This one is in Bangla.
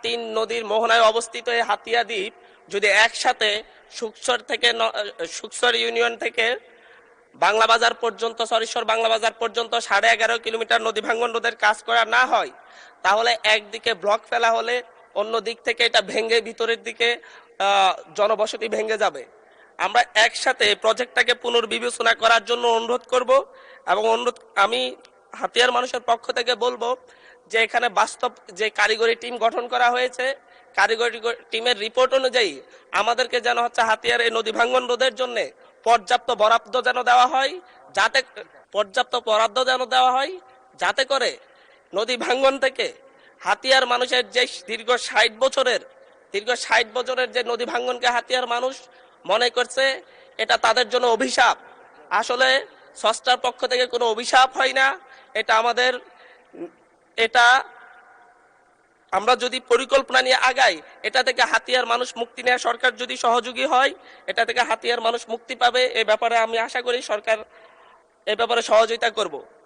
তিন নদীর মোহনায় অবস্থিত এই হাতিয়া দ্বীপ যদি একসাথে সুকসর ইউনিয়ন থেকে বাংলা বাজার পর্যন্ত সরিষর বাংলা বাজার পর্যন্ত 11.5 কিলোমিটার নদী ভাঙ্গন রোধের কাজ করা না হয়, তাহলে একদিকে ব্লক ফেলা হলে অন্য দিক থেকে এটা ভেঙে ভিতরের দিকে জনবসতি ভেঙে যাবে। আমরা একসাথে প্রজেক্টটাকে পুনর্বিবেচনা করার জন্য অনুরোধ করব এবং আমি হাতিয়ার মানুষের পক্ষ থেকে বলবো যে এখানে বাস্তব যে কারিগরি টিম গঠন করা হয়েছে, কারিগরি টিমের রিপোর্ট অনুযায়ী আমাদেরকে যেন হাতিয়ার এই নদী ভাঙ্গন রোধের জন্য পর্যাপ্ত বরাদ্দ যেন দেওয়া হয়, যাতে করে নদী ভাঙ্গন থেকে হাতিয়ার মানুষের যে দীর্ঘ 60 বছরের যে নদী ভাঙ্গনকে হাতিয়ার মানুষ মনে করছে এটা তাদের জন্য অভিশাপ। আসলে স্রষ্টার পক্ষ থেকে কোনো অভিশাপ হয় না, এটা আমরা যদি পরিকল্পনা নিয়ে আগাই, এটা থেকে হাতিয়ার মানুষ মুক্তি নেয়। সরকার যদি সহযোগী হয়, এটা থেকে হাতিয়ার মানুষ মুক্তি পাবে। এই ব্যাপারে আমি আশা করি সরকার এই ব্যাপারে সহযোগিতা করব।